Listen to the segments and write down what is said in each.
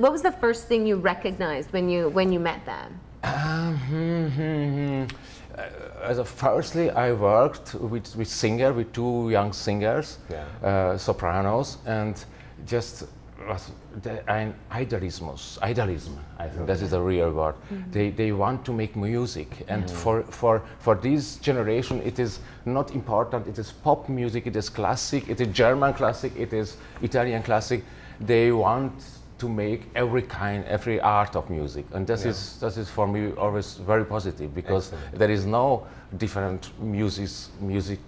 What was the first thing you recognized when you met them? Firstly, I worked with two young singers, sopranos, and just idealism. I think that is the real word. They want to make music, and for this generation, it is not important. It is pop music, it is classic, it is German classic, it is Italian classic. They want to make every art of music, and that is for me always very positive, because there is no different music.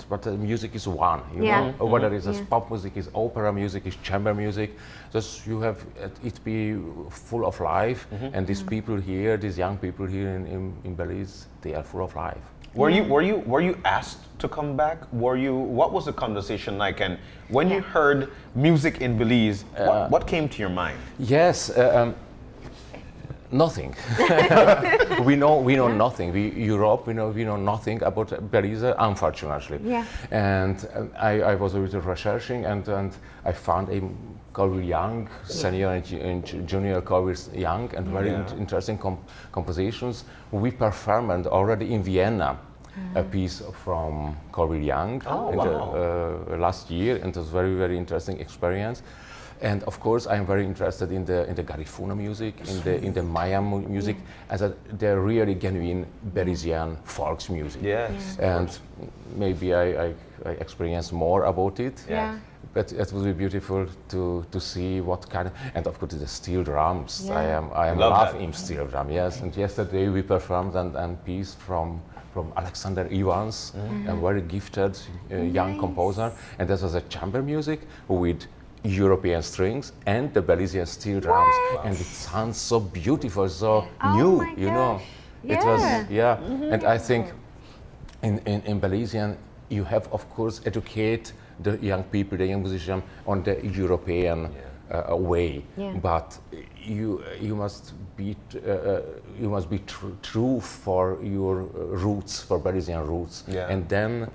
But music is one, you know. Whether it's pop music, is opera music, is chamber music. Just you have it be full of life, and these people here, these young people here in Belize, they are full of life. Were you asked to come back? What was the conversation like? And when you heard music in Belize, what came to your mind? Yes. Nothing. we know nothing. Europe, we know nothing about Belize, unfortunately. Yeah. And I was a little researching, and I found a Colville Young, senior and junior Colville Young, and very interesting compositions. We performed already in Vienna a piece from Colville Young last year, and it was very interesting experience. And of course, I am very interested in the Garifuna music, in the Maya music, as the really genuine Belizean folks music. Yes. And maybe I experience more about it. Yeah. But it would be beautiful to see what kind of, and of course the steel drums. Yeah. I am loving steel drum. Yes. And yesterday we performed a piece from Alexander Evans, a very gifted young composer, and this was a chamber music with European strings and the Belizean steel drums, and it sounds so beautiful, so new, you know. Yeah. It was, and I think in Belizean you have, of course, educate the young people, the young musicians on the European way, but you must be true for your roots, for Belizean roots, and then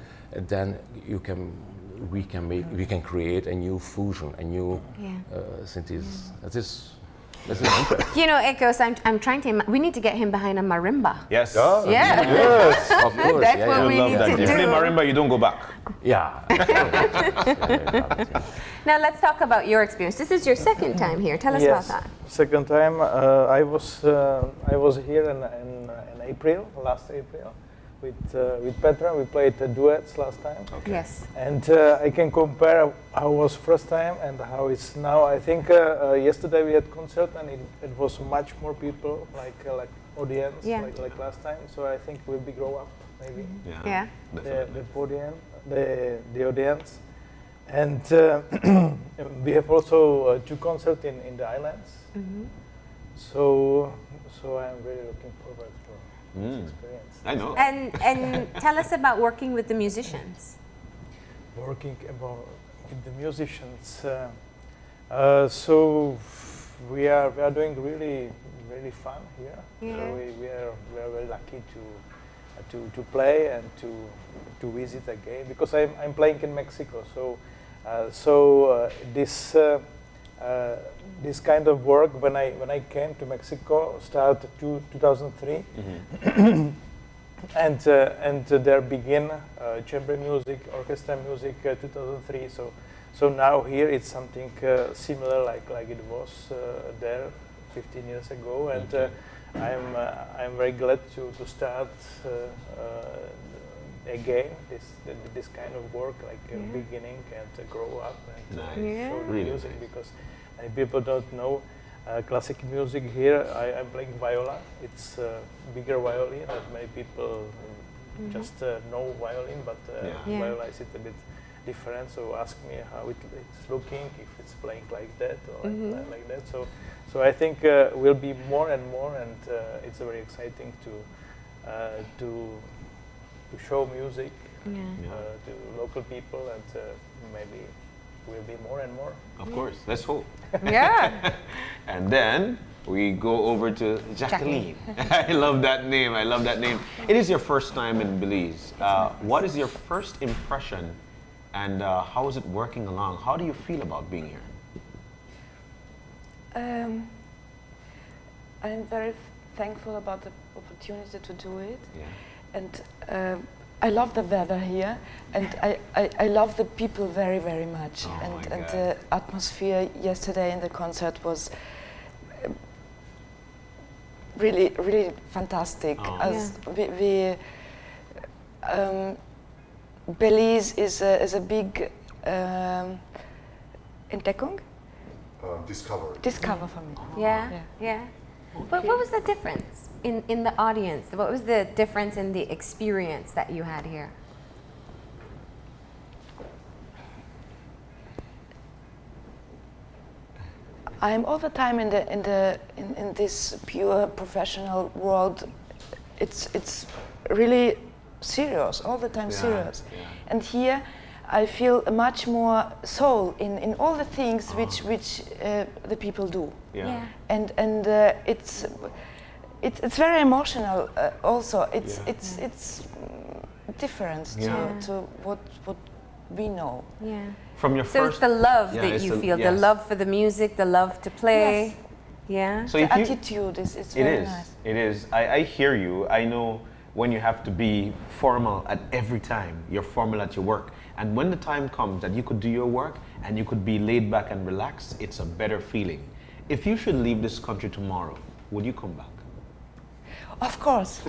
we can create a new fusion, a new synthesis. That is you know, Ekos, I'm trying to. We need to get him behind a marimba. Yes. Yes, of course. That's what we need to You do. play marimba, you don't go back. Yeah. Now let's talk about your experience. This is your second time here. Tell us about that. Second time. I was here in April, last April, with Petra. We played duets last time. Okay. Yes. And I can compare how it was first time and how it's now. I think yesterday we had concert and it was much more people, like audience, like last time. So I think we'll be grow up maybe. Yeah. The podium, the audience, and we have also two concerts in the islands. So I'm really looking forward for this experience. I know. And tell us about working with the musicians. Working with the musicians. So we are doing really fun here. Yeah. So we are very lucky to play and to visit again, because I'm playing in Mexico. So this kind of work, when I came to Mexico, started 2003, and there begin chamber music, orchestra music 2003. So now here it's something similar like it was there 15 years ago, and I'm very glad to start again this kind of work, like beginning and grow up and show the music, because many people don't know classic music here. I'm playing viola. It's bigger violin, that many people just know violin, but viola is a bit different. So ask me how it's looking, if it's playing like that or like that. So I think will be more and more, and it's very exciting to show music to local people, and maybe will be more and more. Of course, let's hope. Yeah. And then we go over to Jacqueline. I love that name. I love that name. It is your first time in Belize. What is your first impression, and how is it working along? How do you feel about being here? I'm very thankful about the opportunity to do it. Yeah. And I love the weather here, and I love the people very, very much. Oh and the atmosphere yesterday in the concert was really, really fantastic. Oh. As Belize is a big Entdeckung? Discover for me. Yeah, yeah. But what was the difference in the audience? What was the difference in the experience that you had here? I'm all the time in this pure professional world. It's really serious, all the time serious. Yeah. And here I feel much more soul in all the things which the people do. Yeah. And it's very emotional also. It's different to what we know. Yeah. From your so first, it's the love that you feel, the love for the music, the love to play. Yes. Yeah. So the attitude is very nice. It is. I hear you. I know when you have to be formal at every time, you're formal at your work. And when the time comes that you could do your work and you could be laid back and relaxed, it's a better feeling. If you should leave this country tomorrow, would you come back? Of course.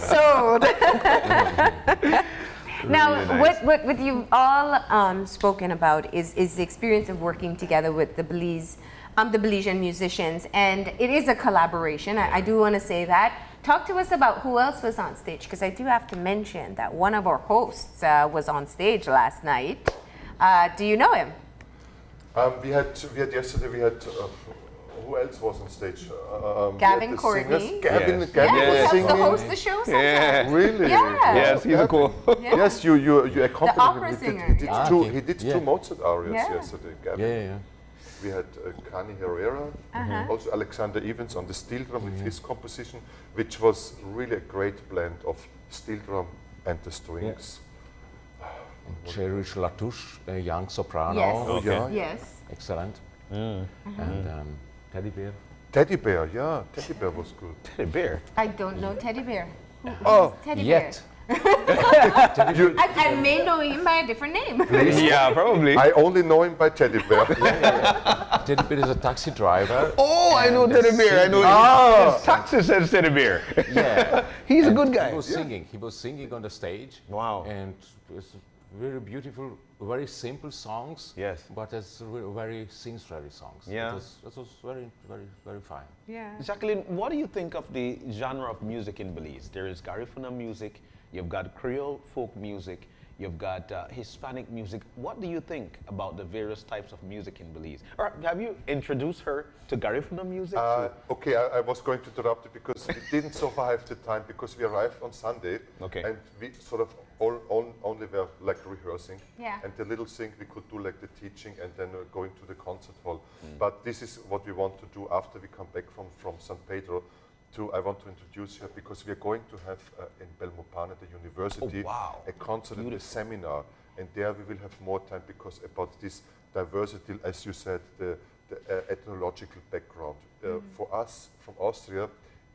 Sold. Now, really nice. what you've all spoken about is the experience of working together with the Belizean musicians, and it is a collaboration. I do want to say that. Talk to us about who else was on stage, because I do have to mention that one of our hosts was on stage last night. Do you know him? We had yesterday. Who else was on stage? Gavin Courtney. Gavin was singing. To host the show sometimes. Yeah. Really? Yeah. Yes, he's cool. Yeah. Yes, you accompanied the opera him. singer. He did two Mozart arias yesterday. Gavin. Yeah. We had Kani Herrera, also Alexander Evans on the steel drum with his composition, which was really a great blend of steel drum and the strings. Jaroslav, a young soprano. Yes. Okay. Yes. Excellent. And Teddy Bear. Teddy Bear, yeah. Teddy Bear was good. Teddy Bear? I don't know Teddy Bear. Oh, Teddy Bear? I may know him by a different name. Yeah, probably. I only know him by Teddy Bear. Teddy Bear is a taxi driver. Oh, I know Teddy Bear. I know his taxi says Teddy Bear. Yeah. He's a good guy. He was singing. He was singing on the stage. Wow. And it was very beautiful, very simple songs. Yes. But it's very singstarry songs. Yeah. It was very, very, very fine. Yeah. Jacqueline, what do you think of the genre of music in Belize? There is Garifuna music, you've got Creole folk music, you've got Hispanic music. What do you think about the various types of music in Belize? Or have you introduced her to Garifuna music? Okay, I was going to interrupt you because we didn't survive the time because we arrived on Sunday and we sort of only were like rehearsing. Yeah. And the little thing we could do like the teaching and then going to the concert hall. But this is what we want to do after we come back from San Pedro. I want to introduce her because we are going to have in Belmopan at the university a concert and a seminar, and there we will have more time because about this diversity, as you said, the ethnological background. For us from Austria,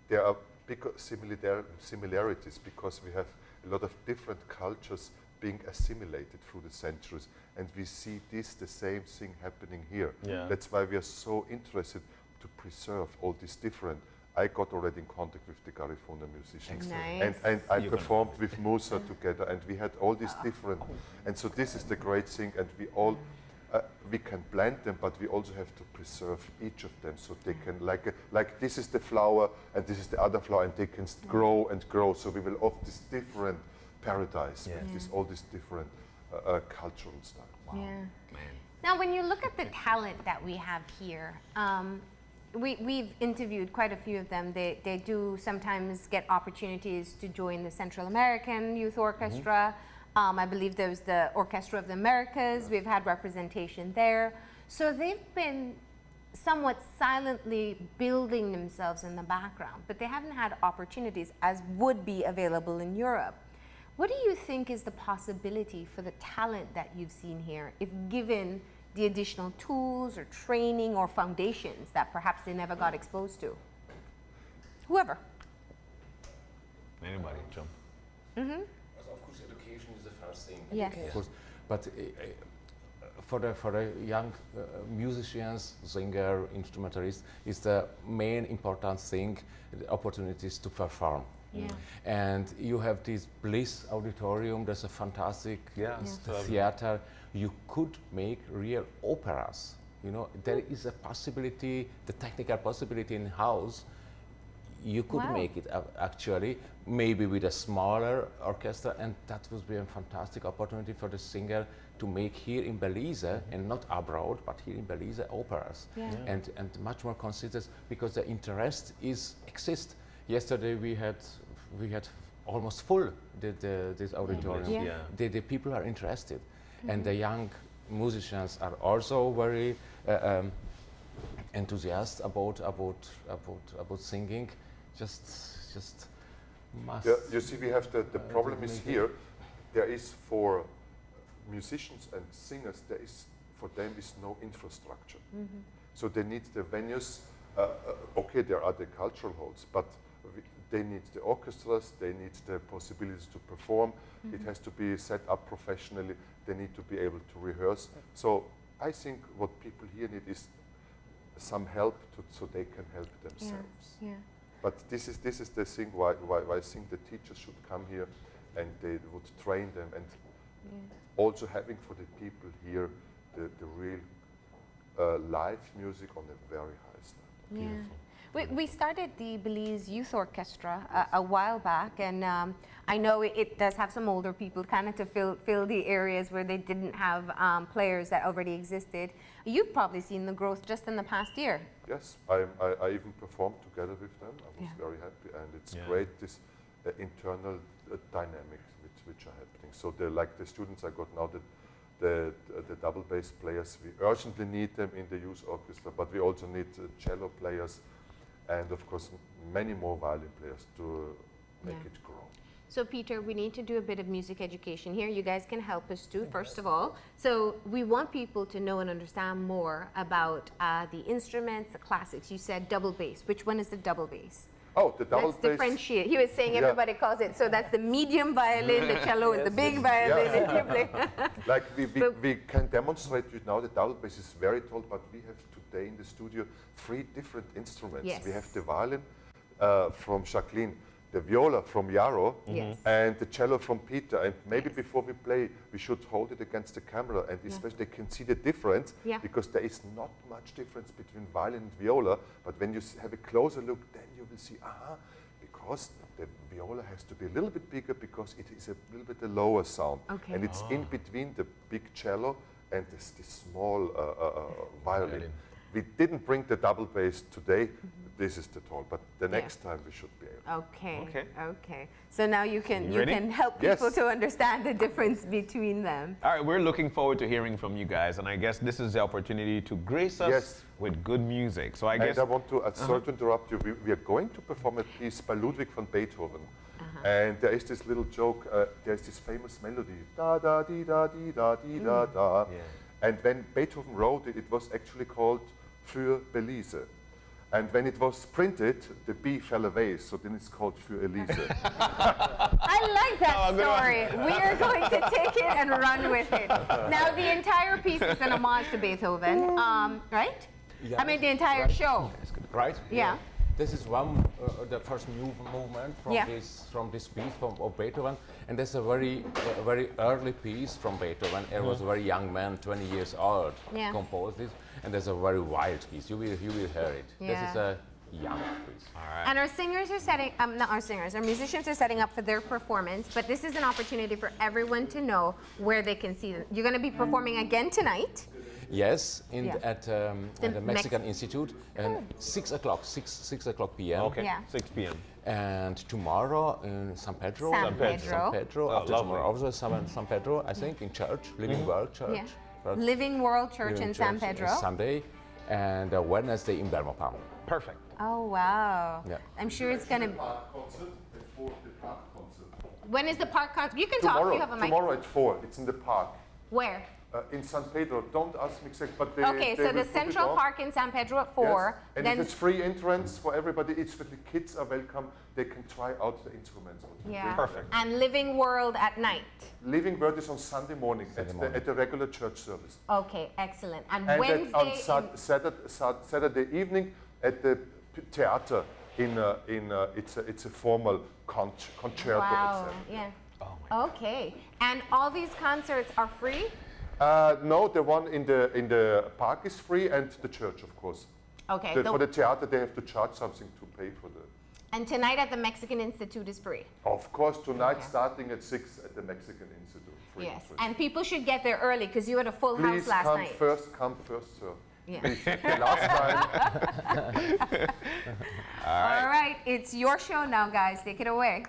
there are big similarities because we have a lot of different cultures being assimilated through the centuries, and we see the same thing happening here. Yeah. That's why we are so interested to preserve all these different. I got already in contact with the Garifuna musicians. Nice. And I performed with Musa together, and we had all these different, and so this is the great thing, and we can blend them, but we also have to preserve each of them, so they can, like this is the flower, and this is the other flower, and they can grow and grow, so we will have this different paradise, with all these different cultural styles. Wow. Yeah. Man. Now, when you look at the talent that we have here, we've interviewed quite a few of them. They do sometimes get opportunities to join the Central American Youth Orchestra. I believe there's the Orchestra of the Americas. We've had representation there. So they've been somewhat silently building themselves in the background, but they haven't had opportunities as would be available in Europe. What do you think is the possibility for the talent that you've seen here, if given the additional tools or training or foundations that perhaps they never got exposed to? Whoever. Anybody, jump. Of course, education is the first thing. Yes. Of course, but for the young musicians, singer, instrumentalist, is the main important thing, the opportunities to perform. Yeah. And you have this Bliss Auditorium, there's a fantastic theater. You could make real operas. You know, there is a possibility, the technical possibility in house. You could make it actually, maybe with a smaller orchestra, and that would be a fantastic opportunity for the singer to make here in Belize, and not abroad, but here in Belize, operas, and much more considered, because the interest exists. Yesterday we had almost full this auditorium. The people are interested, and the young musicians are also very enthusiastic about singing. Just must. Yeah, you see, we have the problem is here. There is for musicians and singers, for them is no infrastructure. So they need the venues. Okay, there are the cultural halls, but they need the orchestras. They need the possibilities to perform. It has to be set up professionally. They need to be able to rehearse. So I think what people here need is some help so they can help themselves. Yeah. But this is the thing why I think the teachers should come here, and they would train them, and also having for the people here the real live music on a very high standard. Yeah. We started the Belize Youth Orchestra a while back, and I know it does have some older people kind of to fill the areas where they didn't have players that already existed. You've probably seen the growth just in the past year. Yes, I even performed together with them. I was very happy, and it's great, this internal dynamics which are happening. So like the students I got now, the double bass players, we urgently need them in the youth orchestra, but we also need cello players, and of course many more violin players to make it grow. So Peter, we need to do a bit of music education here. You guys can help us too, first of all. So we want people to know and understand more about the instruments, the classics. You said double bass. Which one is the double bass? Oh, the double bass. Let's differentiate. He was saying everybody calls it. So that's the medium violin, the cello is the big violin. And you play. Like we can demonstrate you now the double bass is very tall, but we have today in the studio 3 different instruments. Yes. We have the violin from Jacqueline, the viola from Jaro, and the cello from Peter. And maybe before we play, we should hold it against the camera, and especially they can see the difference, because there is not much difference between violin and viola. But when you have a closer look, then you will see, because the viola has to be a little bit bigger, because it is a little bit a lower sound. And it's in between the big cello and this small violin. We didn't bring the double bass today. This is the tone, but the next time we should be able. Okay. So now you can help people to understand the difference between them. All right, we're looking forward to hearing from you guys, and I guess this is the opportunity to grace us with good music. So I guess I want to sorry to interrupt you. We are going to perform a piece by Ludwig van Beethoven, and there is this little joke. There's this famous melody, da da dee da dee da dee da da, and when Beethoven wrote it, it was actually called Für Belize. And when it was printed, the B fell away, so then it's called Für Elise. I like that story. We are going to take it and run with it. Now, the entire piece is an homage to Beethoven, right? Yeah. I mean, the entire show. Right? Yeah. This is the first movement from this piece of Beethoven, and that's a very early piece from Beethoven. It was a very young man, 20 years old, composed this, and there's a very wild piece. You will hear it. This is a young piece. All right. And our singers are setting, not our singers, our musicians are setting up for their performance, but this is an opportunity for everyone to know where they can see them. You're going to be performing again tonight. Yes, at the Mexican Institute, and 6 o'clock p.m. Okay, 6 p.m. And tomorrow in San Pedro. San Pedro. After tomorrow, also San Pedro, I think, in church, Living World Church. Living World Church in San Pedro. Sunday, and Wednesday in Belmopan. Perfect. Oh, wow. Yeah. I'm sure it's going to... When is the park concert? You can tomorrow, talk. You have a mic. Tomorrow at 4. It's in the park. Where? In San Pedro. Don't ask me exactly, but they. Okay, they so the will put it Central on. Park in San Pedro at 4. Yes. And then if it's free entrance for everybody, it's for the kids are welcome. They can try out the instruments. yeah. Perfect. And Living World at night. Living Word is on Sunday morning, at the regular church service. Okay, excellent. And And Wednesday on Saturday evening at the theater it's a formal concerto. wow, etc. yeah. Oh my Okay, and all these concerts are free? No, the one in the park is free, and the church, of course. Okay. For the theater, they have to charge something to pay for the. And tonight at the Mexican Institute is free? Of course, tonight starting at 6 at the Mexican Institute. Free Yes, free. and people should get there early because you had a full house Please last night. come first, sir. Yeah. Please, the last time. All right, it's your show now, guys. Take it away.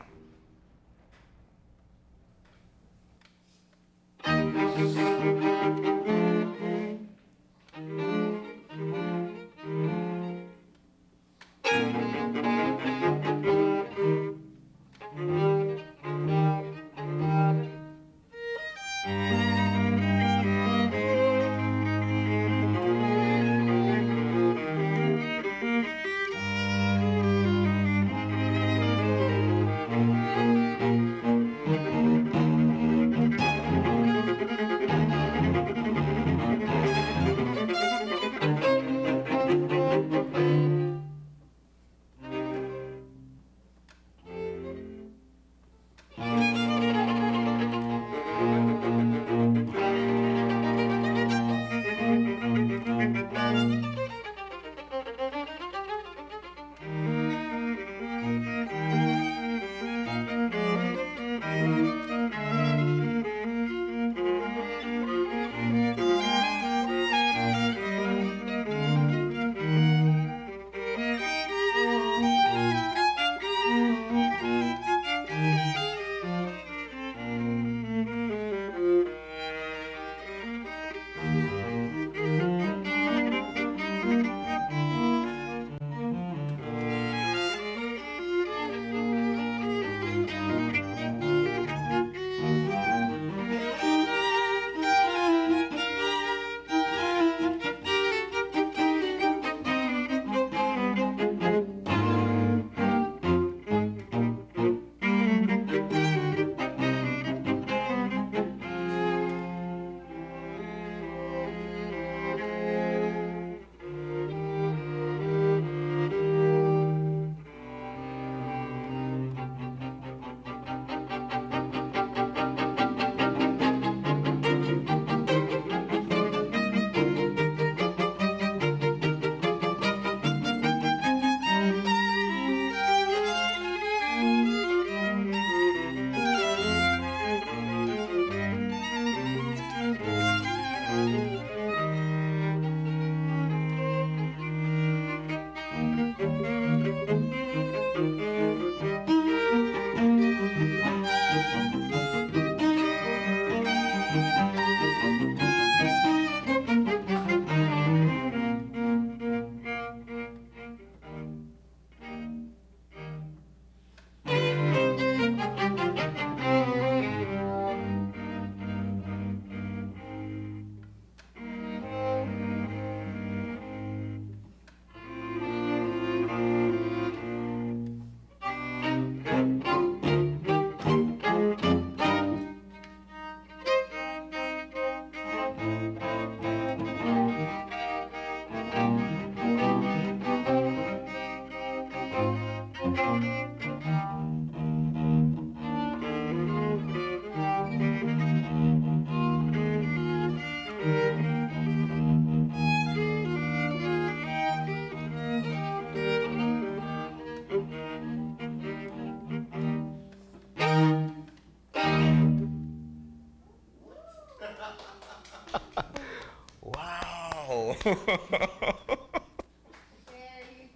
Wow. There you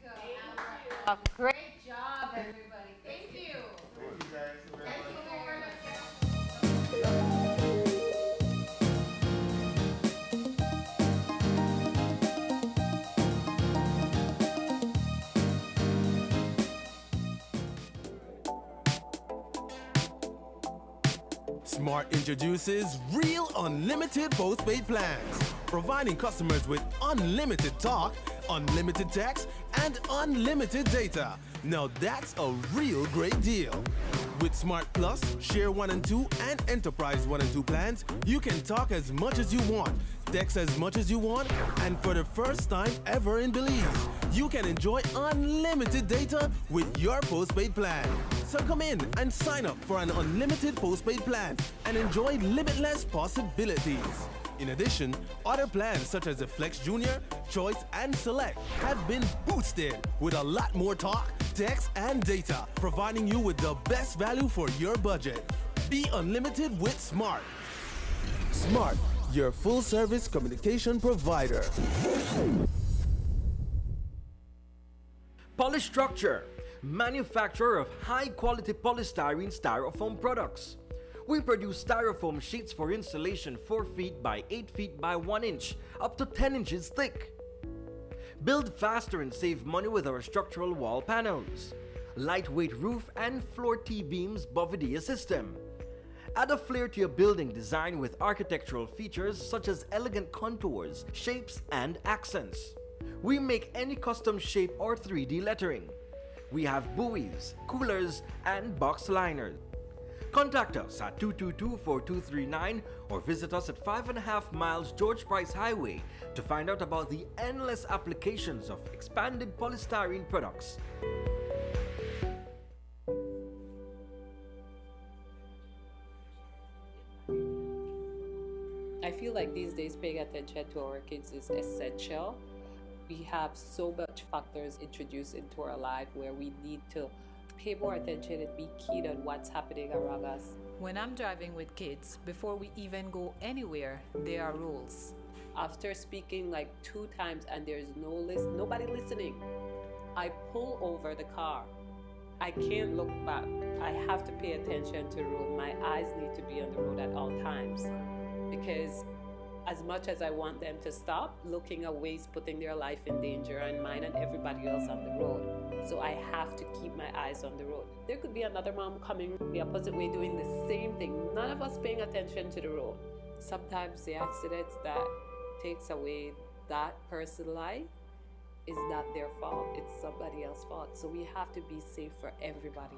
go. A great job, everybody. Thank you. Thank you guys. Thank you very much. Smart introduces real unlimited postpaid plans, providing customers with unlimited talk, unlimited text, and unlimited data. Now that's a real great deal. With Smart Plus, Share 1 and 2, and Enterprise 1 and 2 plans, you can talk as much as you want, text as much as you want, and for the first time ever in Belize, you can enjoy unlimited data with your postpaid plan. So come in and sign up for an unlimited postpaid plan and enjoy limitless possibilities. In addition, other plans such as the Flex Junior, Choice, and Select have been boosted with a lot more talk, text, and data, providing you with the best value for your budget. Be unlimited with Smart. Smart, your full-service communication provider. Polystructure, manufacturer of high-quality polystyrene styrofoam products. We produce styrofoam sheets for insulation 4 feet by 8 feet by 1 inch, up to 10 inches thick. Build faster and save money with our structural wall panels. Lightweight roof and floor T-beams Bovidia system. Add a flair to your building design with architectural features such as elegant contours, shapes, and accents. We make any custom shape or 3D lettering. We have buoys, coolers, and box liners. Contact us at 222-4239 or visit us at 5.5 miles George Price Highway to find out about the endless applications of expanded polystyrene products. I feel like these days paying attention to our kids is essential. We have so much factors introduced into our life where we need to pay more attention and be keen on what's happening around us. When I'm driving with kids, before we even go anywhere, there are rules. After speaking like 2 times and there's nobody listening, I pull over the car. I can't look back. I have to pay attention to the road. My eyes need to be on the road at all times, because as much as I want them to stop, looking away is putting their life in danger, and mine and everybody else on the road. So I have to keep my eyes on the road. There could be another mom coming the opposite way doing the same thing. None of us paying attention to the road. Sometimes the accidents that takes away that person's life is not their fault. It's somebody else's fault. So we have to be safe for everybody.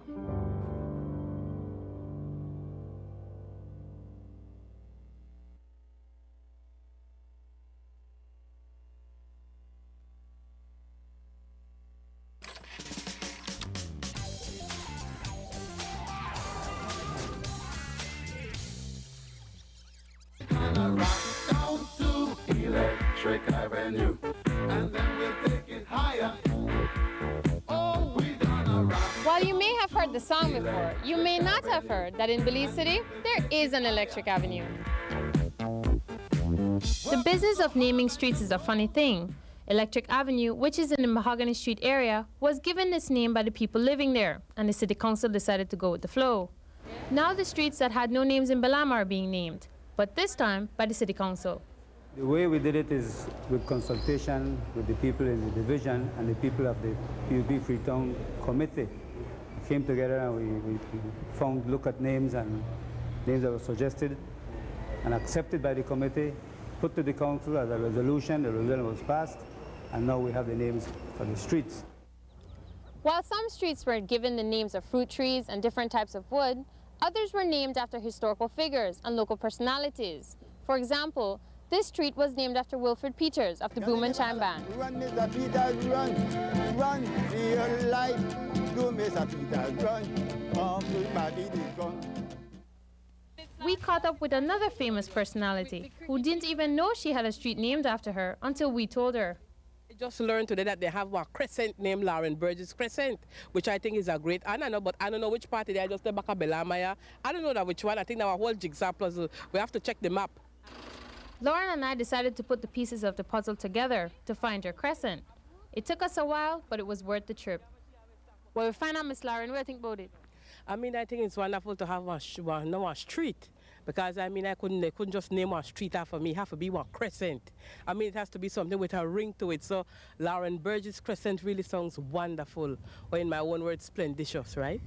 Avenue, and then we'll take it higher. Oh, we gonna rock. While you may have heard the song before, you may not have heard that in Belize City, there is an Electric Avenue. The business of naming streets is a funny thing. Electric Avenue, which is in the Mahogany Street area, was given its name by the people living there, and the city council decided to go with the flow. Now the streets that had no names in Balama are being named, but this time by the city council. The way we did it is with consultation with the people in the division and the people of the PUB Freetown Committee. We came together and we looked at names and names that were suggested and accepted by the committee, put to the council as a resolution. The resolution was passed, and now we have the names for the streets. While some streets were given the names of fruit trees and different types of wood, others were named after historical figures and local personalities. For example, this street was named after Wilfred Peters of the Boom and Chime Band. Run, Mr. Peters, run for your life. Go, Mr. Peters, run. Everybody gone. We caught up with another famous personality who didn't even know she had a street named after her until we told her. I just learned today that they have a crescent named Lauren Burgess Crescent, which I think is a great honor, but I don't know which part. I just the back of Belamaya. I don't know that which one. I think our whole jigsaw puzzle. We have to check the map. Lauren and I decided to put the pieces of the puzzle together to find her crescent. It took us a while, but it was worth the trip. Well, we find out, Miss Lauren, what do you think about it? I mean, I think it's wonderful to have a street, because I mean, they couldn't just name a street after me. It has to be one crescent. I mean, it has to be something with a ring to it. So Lauren Burgess Crescent really sounds wonderful, or in my own words, splendicious, right?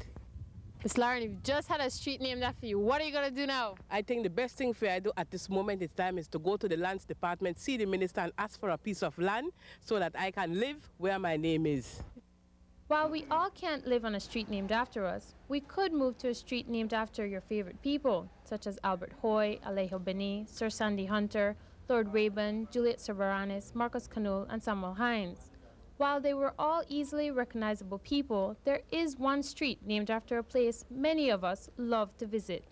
Miss Lauren, you've just had a street named after you. What are you going to do now? I think the best thing for I do at this moment in time is to go to the lands department, see the minister and ask for a piece of land so that I can live where my name is. While we all can't live on a street named after us, we could move to a street named after your favorite people, such as Albert Hoy, Alejo Beni, Sir Sandy Hunter, Lord Rayburn, Juliet Soberanis, Marcus Canole, and Samuel Hines. While they were all easily recognizable people, there is one street named after a place many of us love to visit.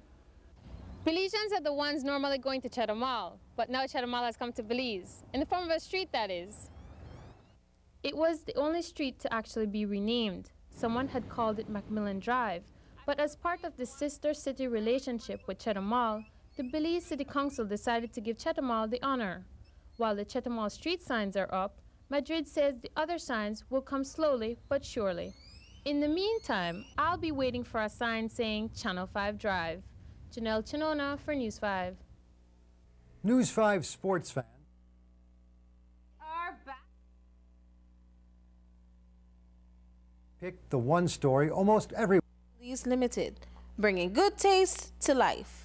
Belizeans are the ones normally going to Cheddar Mall, but now Cheddar Mall has come to Belize, in the form of a street, that is. It was the only street to actually be renamed. Someone had called it Macmillan Drive, but as part of the sister city relationship with Cheddar Mall, the Belize City Council decided to give Cheddar Mall the honor. While the Cheddar Mall street signs are up, Madrid says the other signs will come slowly but surely. In the meantime, I'll be waiting for a sign saying Channel 5 Drive. Janelle Chinona for News 5. News 5 sports fan. Are back. Pick the one story almost every. Belize Limited, bringing good taste to life.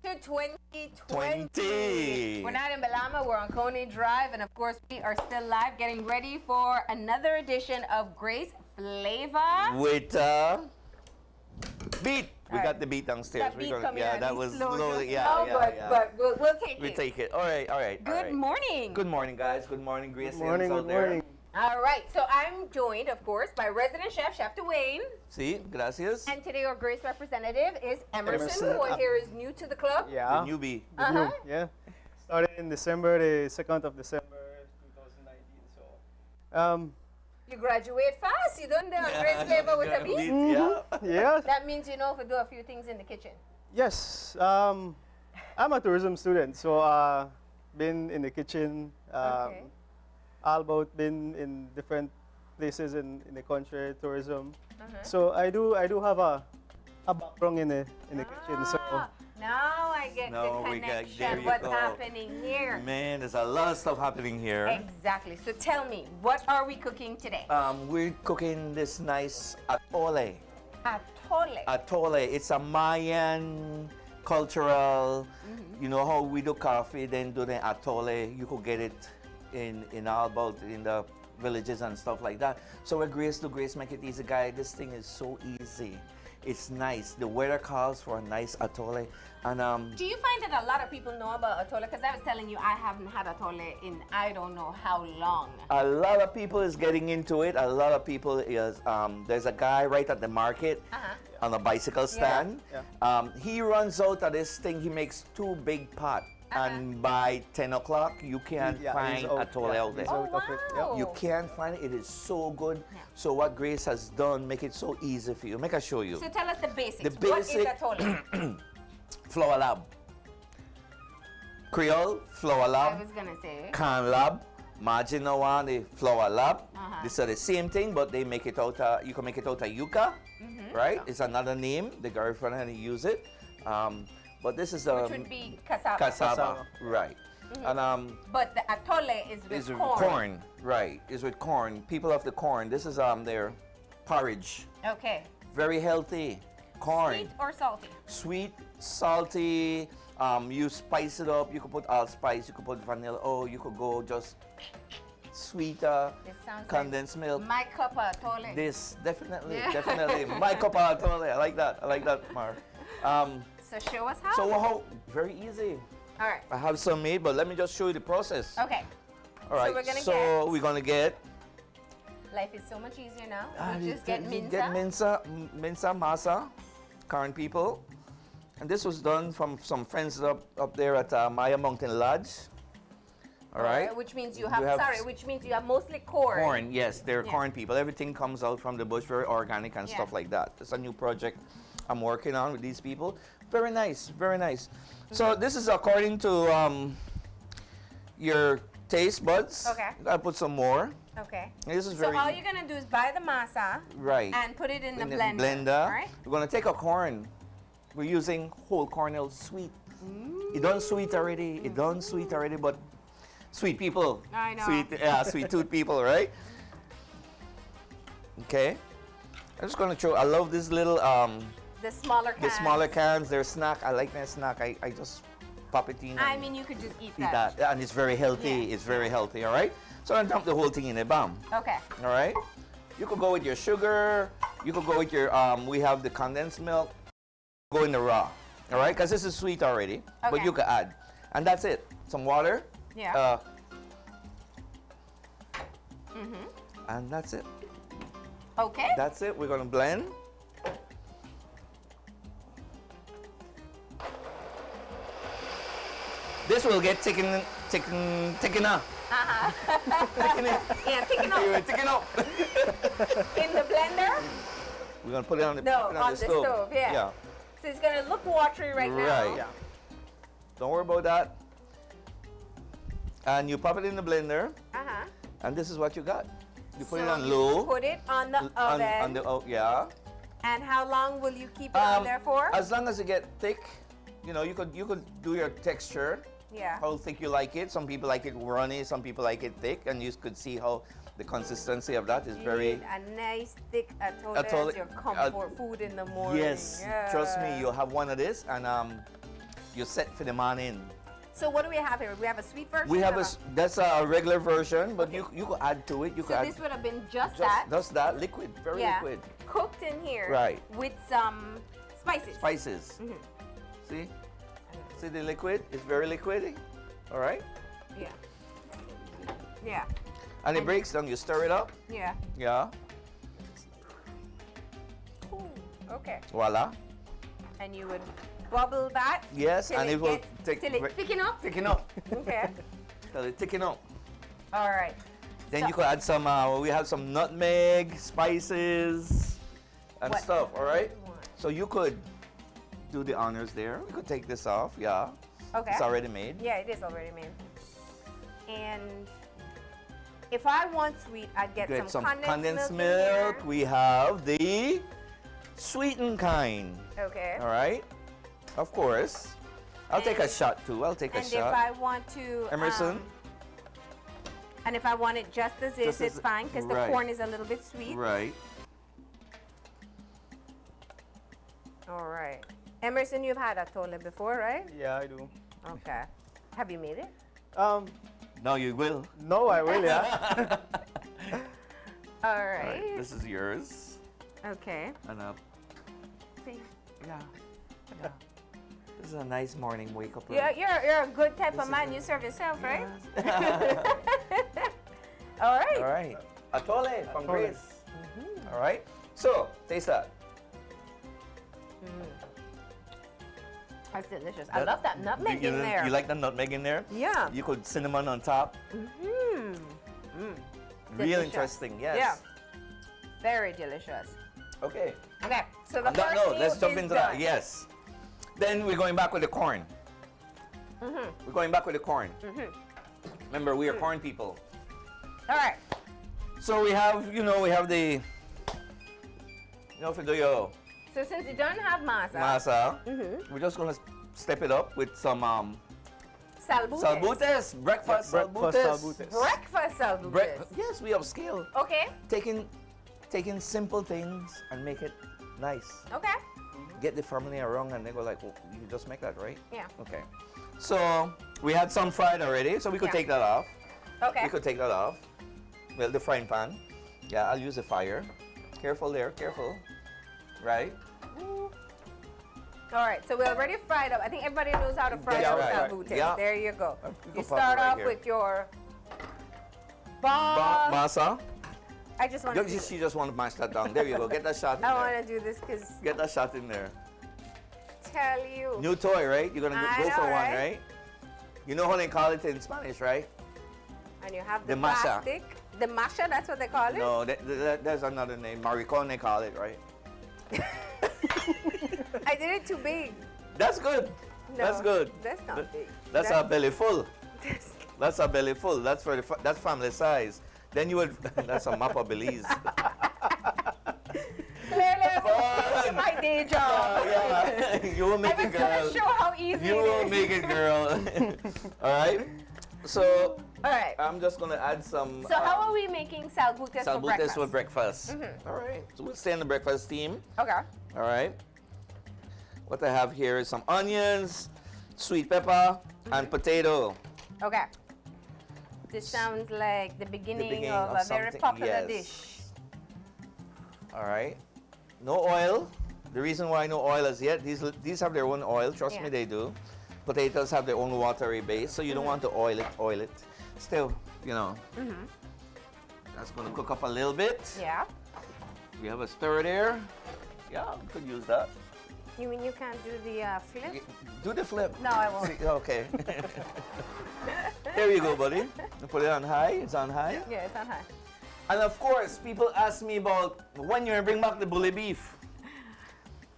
To 2020. We're not in Belama, we're on Coney Drive, and of course we are still live, getting ready for another edition of Grace Flavor. With beat. We got the beat downstairs. That beat that was slowly. But we'll take it. We take it. All right. Good morning. Good morning, guys. Good morning, Grace. Good morning. Good morning. All right, so I'm joined, of course, by resident chef, Chef Dwayne. Sí, gracias. And today our Grace representative is Emerson, who here is new to the club. Yeah. The newbie. Yeah. Started in December, the 2nd of December, 2019. So, you graduate fast. You done the Grace Flavor with a beat? Yeah. That means you know if you do a few things in the kitchen. Yes. I'm a tourism student, so been in the kitchen. Okay. All about been in different places in the country, tourism. So I do have a background in the kitchen. So now I get the connection. What's happening here? Man, there's a lot of stuff happening here. Exactly. So tell me, what are we cooking today? We're cooking this nice atole. Atole. Atole. It's a Mayan cultural. You know how we do coffee, then do the atole. You could get it in all about in the villages and stuff like that. So we're Grace to Grace Make It Easy, guy. This thing is so easy. It's nice. The weather calls for a nice atole. And do you find that a lot of people know about atole? Because I was telling you, I haven't had atole in I don't know how long. A lot of people is getting into it. A lot of people is. There's a guy right at the market on a bicycle stand. He runs out of this thing. He makes 2 big pots. And by 10 o'clock, you can't find atole out there. Oh, wow. You can't find it. It is so good. So what Grace has done, make it so easy for you. Make I show you. So tell us the basics. The basic, what is atole? Flour lab. Creole, flour lab. I was going to say. Can lab. Marginal one, the flour lab. These are the same thing, but they make it out you can make it out of yucca, right? It's another name. The Garifuna use it. But this is which would be cassava. Cassava, right. And but the atole is with corn. Corn, right? Is with corn. People of the corn. This is their porridge. Okay. Very healthy. Corn. Sweet or salty? Sweet, salty. You spice it up. You could put allspice. You could put vanilla. Oh, you could go just sweeter. Condensed milk. My cup of atole. This definitely, definitely my cup of atole. I like that, Mar. So show us how. So very easy. All right. I have some made, but let me just show you the process. Okay. All right. So we're gonna get. Life is so much easier now. We just get minsa. Get minsa masa, current people, and this was done from some friends up there at Maya Mountain Lodge. All right. Which means you have which means you have mostly corn. Corn, yes, they're corn people. Everything comes out from the bush, very organic and stuff like that. It's a new project I'm working on with these people. Very nice, very nice. So this is according to your taste buds. Okay. I put some more. Okay. This is so all you're gonna do is buy the masa. Right. And put it in the blender. Right. We're gonna take a corn. We're using whole corn, sweet. It done sweet already. It done sweet already, but sweet people. I know. Sweet, yeah, sweet tooth people, right? Okay. I'm just gonna show. I love this little the smaller cans. The smaller cans. They're snack. I like that snack. I just pop it in. I mean, you could just eat Eat that, and it's very healthy. Yeah. It's very healthy. All right. So I'm gonna dump the whole thing in a bam. Okay. All right. You could go with your sugar. You could go with your. We have the condensed milk. Go in the raw. All right, because this is sweet already. Okay. But you could add, and that's it. Some water. Yeah. And that's it. Okay. That's it. We're gonna blend. This will get thicken up. Uh-huh. Thicken it. Yeah, thicken up. Yeah, thicken up. In the blender? We're gonna put it on the, No, put it on the stove, yeah. So it's gonna look watery right now. Right. Yeah. Don't worry about that. And you pop it in the blender. Uh-huh. And this is what you got. You put it So on you low. put it on the oven. On the yeah. And how long will you keep it on there for? As long as it get thick, you know, you could do your texture. Yeah. How thick you like it. Some people like it runny, some people like it thick, and you could see how the consistency of that is You very. need a nice thick atole Atole, as your comfort food in the morning. Yes, Yeah. trust me, you'll have one of this, and you're set for the morning. So what do we have here? We have a sweet version. We have of that's a regular version, but you could add to it. You So could add this would have been just that. just that liquid, very liquid. Cooked in here. Right. With some spices. Spices. See, see the liquid? It's very liquidy. All right. Yeah. Yeah. And it breaks down. You stir it up. Yeah. Yeah. Ooh, okay. Voila. And you would bubble that. Yes, till and it will take till it's thicken up. Thicken up. Okay. Till it thicken up. All right. Then So- you could add some. We have some nutmeg, spices, and What- stuff. All right. So you could do the honors there. We could take this off. Yeah. Okay. It's already made. Yeah, it is already made. And if I want sweet, I'd get Get some condensed milk. milk. We have the sweetened kind. Okay. All right. Of course. I'll take a shot too. I'll take a And shot. if I want to, Emerson. and if I want it just as is, Just as- it's fine because the right. corn is a little bit sweet. Right. All right. Emerson, you've had atole before, right? Yeah, I do. Okay. Have you made it? No, you will. No, I will, yeah. All All right. right. This is yours. Okay. And See. yeah. Yeah. This is a nice morning wake up. You're a good type of man. You serve yourself, right? All right. All right. Atole from Atole. Grace. All right. So, taste that. That's delicious. I love that nutmeg you, in there. You like the nutmeg in there? Yeah. You could cinnamon on top. Mm-hmm. Real interesting, yes. Yeah. Very delicious. Okay. Okay. So the On that first note, meal let's jump is into done. that. Yes. Then we're going back with the corn. We're going back with the corn. Remember, we are corn people. All right. So we have, we have the, for the So since you don't have masa, masa, we're just going to step it up with some salbutes. salbutes, breakfast salbutes. Breakfast salbutes. Yes, we upscale. Okay. Taking simple things and make it nice. Okay. Get the family around and they go like, well, you just make that, right? Yeah. Okay. So we had some fried already, so we could take that off. Okay. We could take that off. Well, the frying pan. Yeah, I'll use the fire. Careful there, careful. Right? All right, so we already fried up. I think everybody knows how to fry Yeah, up right. salbutes. Yeah. There you go. can You pop start it right off here. with your ball. Masa. I just want to. She just want to mash that down. There you go. Get that shot in I there. want to do this because Get that shot in there. tell you. New toy, right? You're gonna I go for know, one, right? right? You know how they call it in Spanish, right? And you have The the masha. plastic. The masha, that's what they call it? No, there's another name. Maricon, they call it, right? I did it too big. That's good. No, That's good. That's not big. That's our belly full. That's our belly full. That's for that's family size. Then you would. That's a map of Belize. Clearly, I day job. Yeah. You will make it, girl. I was gonna show how easy you will make it, girl. All right. So. All right. I'm just gonna add some. So how are we making salbutes for breakfast? For breakfast. All right. So we'll stay in the breakfast theme. Okay. All right. What I have here is some onions, sweet pepper, and potato. Okay. This sounds like the beginning of a very popular dish. All right. No oil. The reason why no oil as yet, these have their own oil. Trust me, they do. Potatoes have their own watery base, so you don't want to oil it. Still, you know, that's going to cook up a little bit. Yeah. We have a stir there. Yeah, we could use that. You mean you can't do the flip? Do the flip. No, I won't. Okay. There you go, buddy. Put it on high. It's on high. Yeah, it's on high. And of course, people ask me about when you're bring back the bully beef.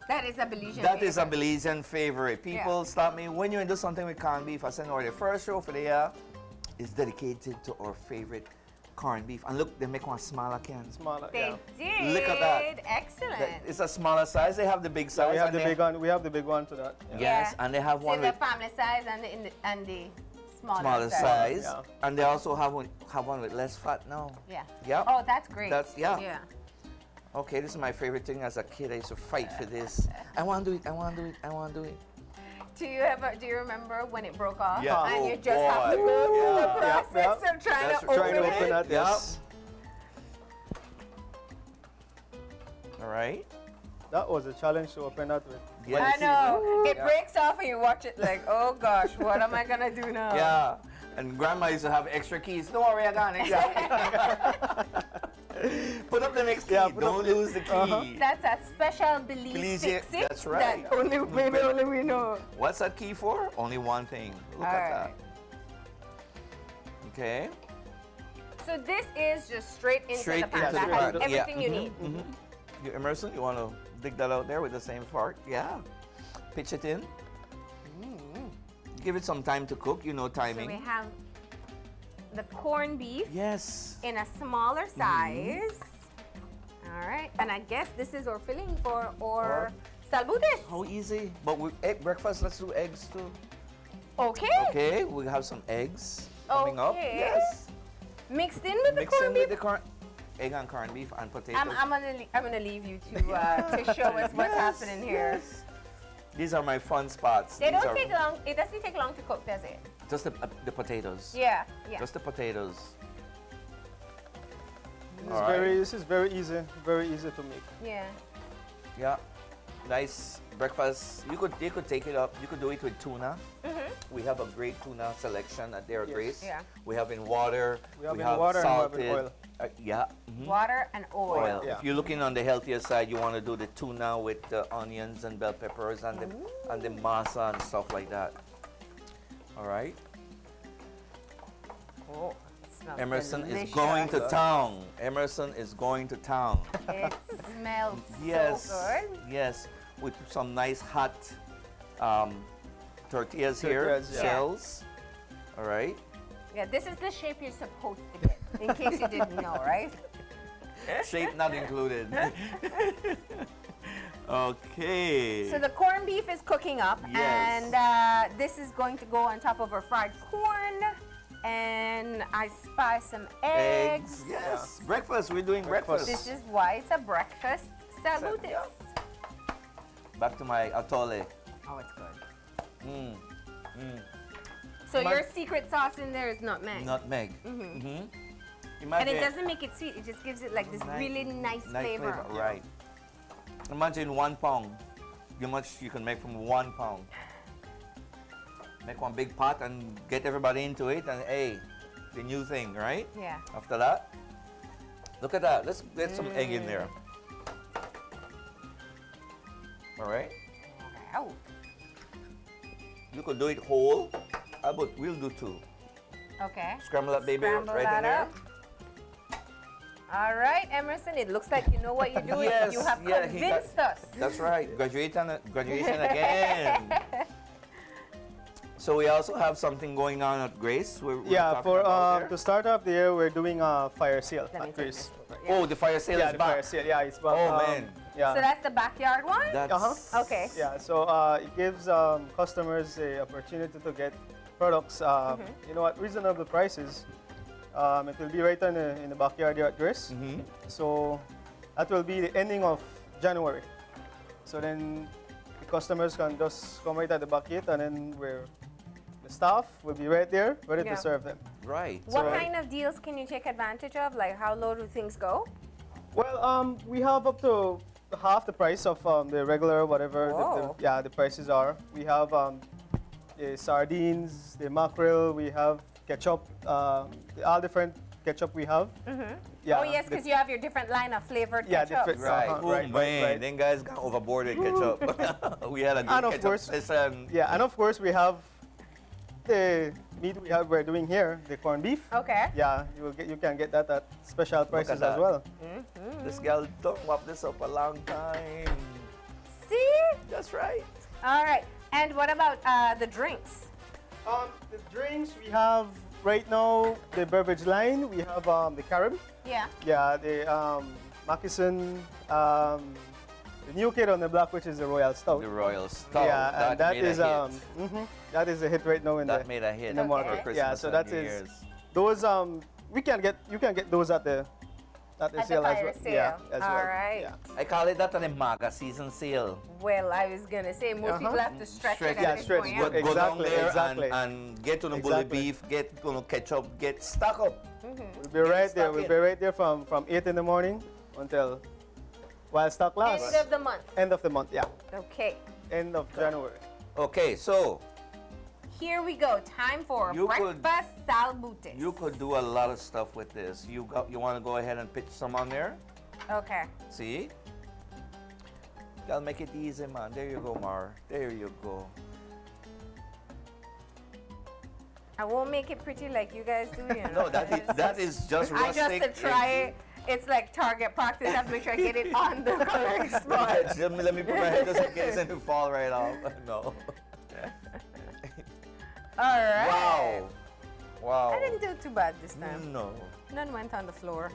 That is a Belizean favorite. That is a Belizean favorite. People stop me, when you do something with corned beef, I said, no, the first show for the year is dedicated to our favorite corned beef. And look, they make one smaller can. Smaller, They did. Look at that. Excellent. It's a smaller size. They have the big size. We have the big one. We have the big one to that. Yes, and they have one with with the family size and the smaller size. Yeah. And they also have one with less fat now. Yeah. Yeah. Oh, that's great. Yeah. Okay, this is my favorite thing as a kid. I used to fight for this. I want to do it. I want to do it. I want to do it. Do you remember when it broke off? Yeah. And you just have to go through the process of trying to open it? Yes. All right. That was a challenge to open that with. Yes. I know. It breaks off and you watch it like, oh gosh, what am I going to do now? Yeah. And Grandma used to have extra keys. Don't worry, I got it. Put up the next key. Don't lose the key. That's a special Belize fix it. That's right. That only we know. What's that key for? Only one thing. Look at that. Okay. So this is just straight into the pan. That has everything you need. You, Emerson, you want to dig that out there with the same fork? Yeah. Pitch it in. Give it some time to cook. You know timing. So we have the corned beef. Yes. In a smaller size. All right. And I guess this is our filling for our salbutes. How easy. But with egg breakfast, let's do eggs too. Okay. Okay. We have some eggs coming up. Yes. Mixed in with the corned beef. Egg and corned beef and potatoes. I'm gonna leave you to show us what's happening here. These are my fun spots. They don't take long. It doesn't take long to cook, does it? Just the potatoes. Yeah. Just the potatoes. This is very easy to make. Yeah. Yeah. Nice breakfast. You could take it up. You could do it with tuna. We have a great tuna selection at their Grace. Yeah. We have in water. We have water salted. and we have in oil. Water and oil. If you're looking on the healthier side, you want to do the tuna with the onions and bell peppers and the masa and stuff like that. All right. Oh, it smells Emerson delicious. is going to town. Emerson is going to town. It smells so good. Yes, with some nice hot tortillas here, shells. All right. Yeah, this is the shape you're supposed to get, in case you didn't know, right? Shape not included. Okay. So the corned beef is cooking up, and this is going to go on top of our fried corn. And I spice some eggs. Yes, breakfast. We're doing breakfast. This is why it's a breakfast salbutes. Back to my atole. Oh, it's good. So your secret sauce in there is nutmeg. Nutmeg. And it doesn't make it sweet. It just gives it like this really nice flavor. Right. Imagine 1 pound. How much you can make from 1 pound. Make one big pot and get everybody into it, and hey, the new thing, right? Yeah. After that, look at that. Let's get some egg in there. All right. Wow. You could do it whole, but we'll do 2. Okay. Scramble that baby Scramble right that in there. up. All right, Emerson, it looks like you know what you're doing. Yes, you have convinced us. That's right. Graduation again. So we also have something going on at Grace. Yeah, for to start off the year, we're doing a fire sale at Grace. Oh, the fire sale is the back. Fire sale, yeah, it's back. Oh man. Yeah. So that's the backyard one? Okay. Yeah, so it gives customers the opportunity to get products, you know, at reasonable prices. It will be right in the backyard here at Grace. So that will be the ending of January. So then the customers can just come right at the bucket, and then the staff will be right there, ready to serve them. Right. What kind of deals can you take advantage of? Like how low do things go? Well, we have up to half the price of the regular, whatever the prices are. We have the sardines, the mackerel, we have ketchup, all different ketchup we have. Yeah, oh yes, because you have your different line of flavored ketchup. Right. Right. Then guys got overboard with ketchup. We had a good ketchup session. Yeah, and of course we have the meat we're doing here, the corned beef. Okay. Yeah, you can get that at special prices as well. This girl don't wrap this up a long time. See? That's right. All right. And what about the drinks? The drinks we have right now, the beverage line. We have the Carib. Yeah. Yeah, the Moccasin. The new kid on the block, which is the Royal Stout. The Royal Stout. Yeah, and that is that is a hit right now in that made a hit in the market. for Christmas. Yeah, so that is those you can get those at the sale as well. Sale. Yeah, as All well. right. Yeah. I call it that an Imaga season sale. Well, I was gonna say most people have to stretch it. Yeah, stretch. Go down there and get on the bully beef, get ketchup, get stock up. We'll be right there. We'll be right there from 8 in the morning until while stock lasts. End of the month. End of the month, yeah. Okay. End of January. Okay, so here we go. Time for breakfast salbutes. You could do a lot of stuff with this. You want to go ahead and pitch some on there? Okay. See? I'll make it easy, man. There you go, Mar. There you go. I won't make it pretty like you guys do. You know? No, that is just rustic. I just to try it. It's like target practice. I have to make sure I get it on the correct spot. Let me put my head just in case and it fall right off. No. All right. Wow. Wow. I didn't do too bad this time. No. None went on the floor.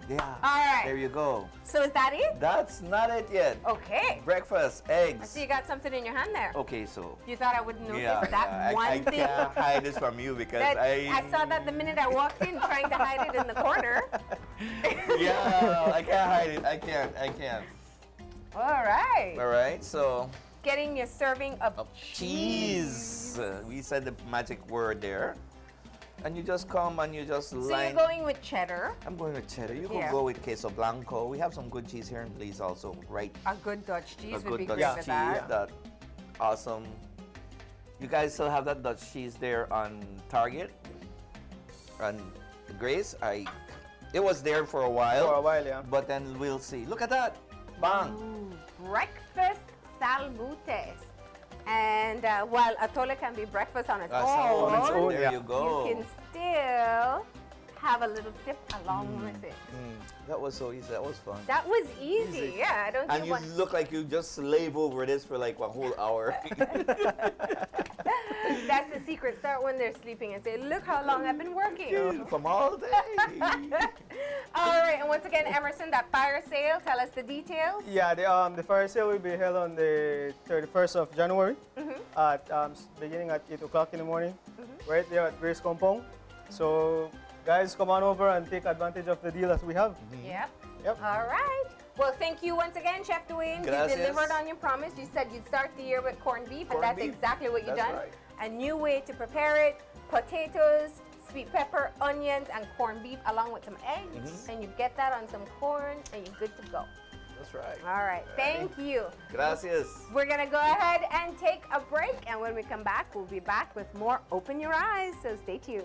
Yeah. All right. There you go. So is that it? That's not it yet. Okay. Breakfast, eggs. I see you got something in your hand there. Okay, so. You thought I wouldn't notice that one thing? I can't hide this from you because I saw that the minute I walked in, trying to hide it in the corner. Yeah, I can't hide it. I can't. All right. All right, so. Getting your serving of cheese. We said the magic word there. And you just come and you just line. So you're going with cheddar? I'm going with cheddar. You can go with queso blanco. We have some good cheese here in Belize also, right? A good Dutch cheese would be great great with that. That awesome. You guys still have that Dutch cheese there on Target? And Grace, it was there for a while. For a while, yeah. But then we'll see. Look at that. Bang. Ooh, breakfast salbutes. And while atole can be breakfast on its own, there you go. You can still have a little sip along with it. That was so easy. That was fun. That was easy. Yeah, I don't see And you look like you just slave over this for like a whole hour. That's the secret. Start when they're sleeping and say, look how long I've been working. From all day. All right, and once again, Emerson, that fire sale, tell us the details. Yeah, the fire sale will be held on the 31st of January, at, beginning at 8 o'clock in the morning, right there at Grace Compound. So guys, come on over and take advantage of the deal that we have. Yep. All right. Well, thank you once again, Chef Dwayne. Gracias. You delivered on your promise. You said you'd start the year with corned beef, and that's exactly what you've done. Right. A new way to prepare it: potatoes, sweet pepper, onions, and corned beef, along with some eggs. And you get that on some corn, and you're good to go. That's right. All right. Thank you. Gracias. We're going to go ahead and take a break, and when we come back, we'll be back with more Open Your Eyes, so stay tuned.